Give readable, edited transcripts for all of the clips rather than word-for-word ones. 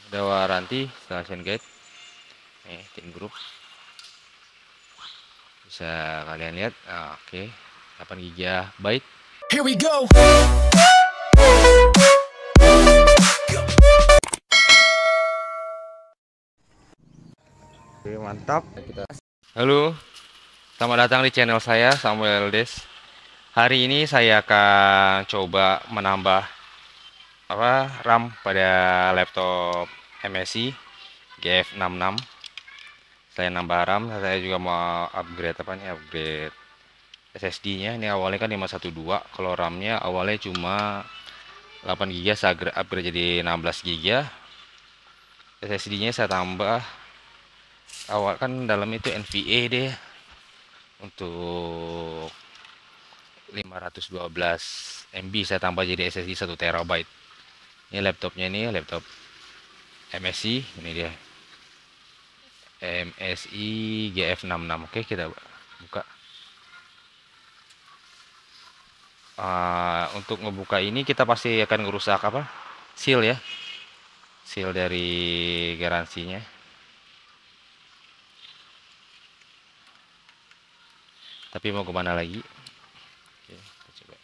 Ada waranti installation guide. Nih, tim grup. Bisa kalian lihat. Oke. 8 GB. Here we go. Oke, mantap. Halo. Selamat datang di channel saya, Samuel Des. Hari ini saya akan coba menambah RAM pada laptop MSI GF66. Saya nambah RAM, saya juga mau upgrade upgrade SSD-nya. Ini awalnya kan 512, kalau RAM-nya awalnya cuma 8 GB, saya upgrade jadi 16 GB. SSD-nya saya tambah, awal kan dalam itu NVA deh, untuk 512 MB saya tambah jadi SSD 1 TB. Ini laptopnya, ini laptop MSI, ini dia MSI GF66. Oke, kita buka. Untuk ngebuka ini kita pasti akan ngerusak seal ya, seal dari garansinya. Tapi mau kemana lagi? Oke, kita coba.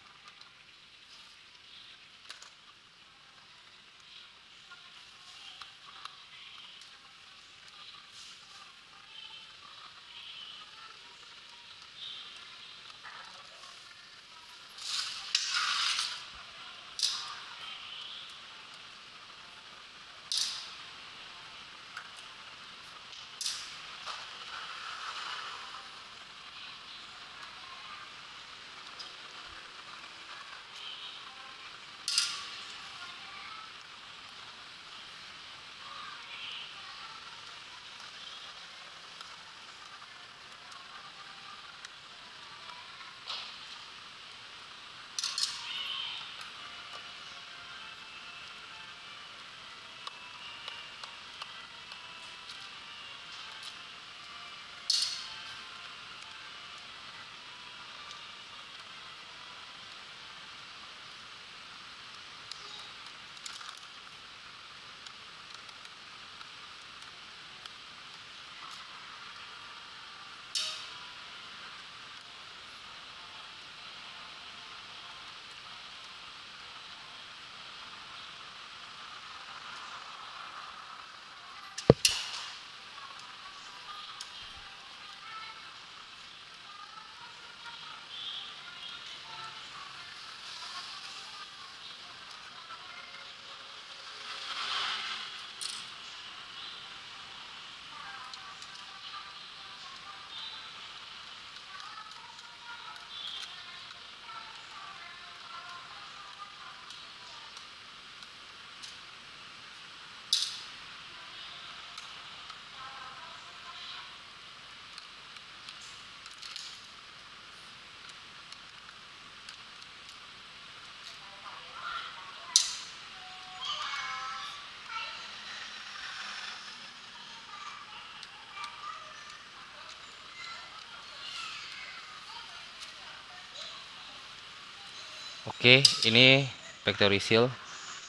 Oke, ini factory seal.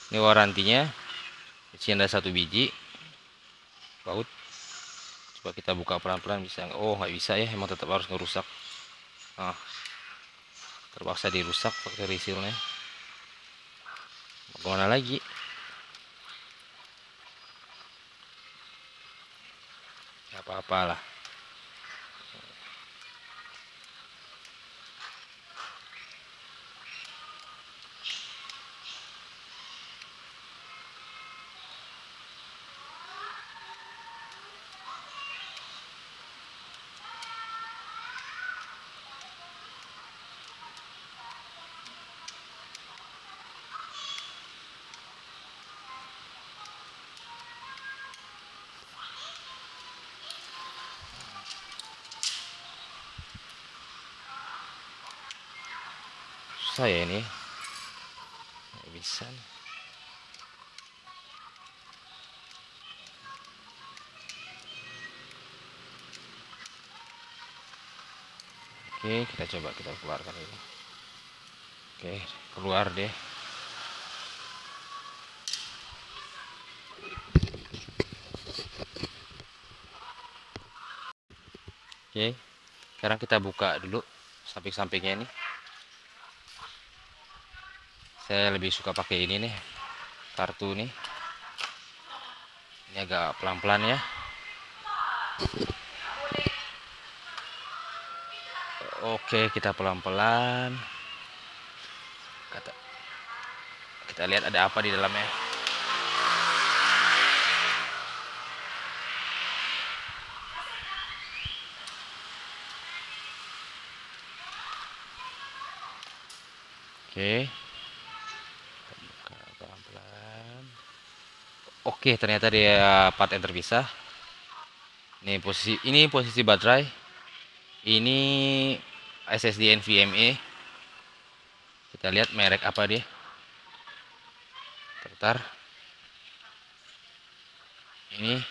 Ini warantinya. Di sini ada 1 biji baut. Coba kita buka pelan-pelan, bisa nggak? Oh, nggak bisa ya, emang tetap harus ngerusak. Nah, terpaksa dirusak factory seal-nya. Mau kemana lagi? Ya apa-apalah. Susah ya ini. Nggak bisa nih. Oke, kita coba kita keluarkan ini. Oke, keluar deh. Oke, sekarang kita buka dulu samping-sampingnya ini. Saya lebih suka pakai ini nih, kartu nih. Ini agak pelan-pelan ya. Oke, kita pelan-pelan. Kita lihat ada apa di dalamnya. Oke, buka pelan-pelan. Oke, ternyata dia part yang terpisah. Ini posisi baterai. Ini SSD NVMe. Kita lihat merek apa dia. Bentar. Ini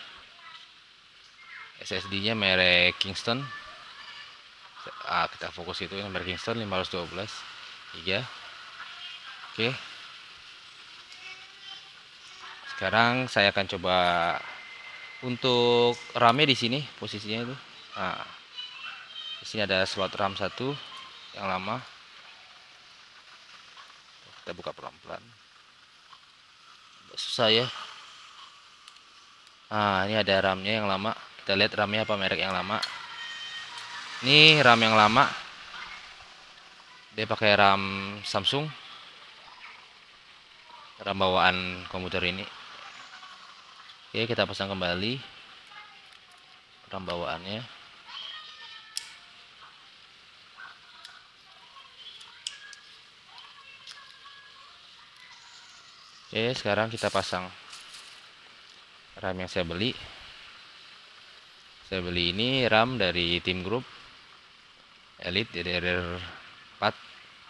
SSD-nya merek Kingston. Kita fokus itu merek Kingston 512 GB. Oke. Sekarang saya akan coba untuk RAM-nya di sini posisinya itu. Nah, di sini ada slot RAM 1 yang lama. Kita buka pelan-pelan. Susah ya. Nah, ini ada RAM-nya yang lama. Kita lihat RAM-nya apa merek yang lama. Ini RAM yang lama. Dia pakai RAM Samsung. RAM bawaan komputer ini. Oke, kita pasang kembali RAM bawaannya. Oke, sekarang kita pasang RAM yang saya beli. Saya beli ini RAM dari Team Group Elite DDR4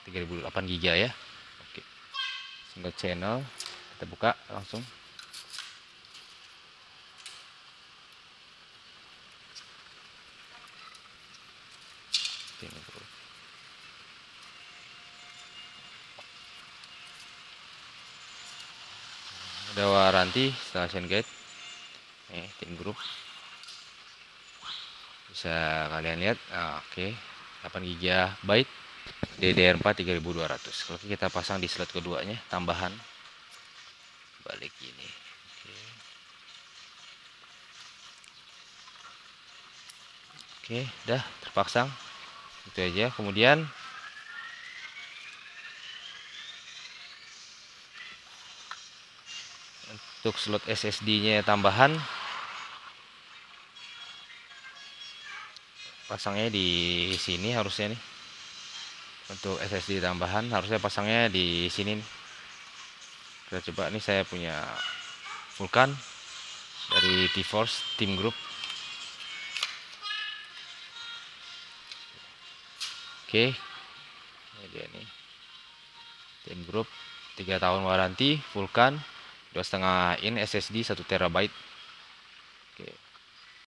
3008 GB ya. Oke. Single channel. Kita buka langsung. Team Group. Ada waranti installation guide. Team Group. Bisa kalian lihat. Oke. 8 GB DDR4 3200. Kalau kita pasang di slot keduanya tambahan balik ini. Oke, udah terpasang. Itu aja. Kemudian untuk slot SSD-nya tambahan pasangnya di sini harusnya nih. Untuk SSD tambahan harusnya pasangnya di sini nih. Kita coba nih, saya punya Vulkan dari T-Force Team Group. Oke, ini dia nih Team Group, 3 tahun waranti, Vulkan 2,5 in SSD 1 TB.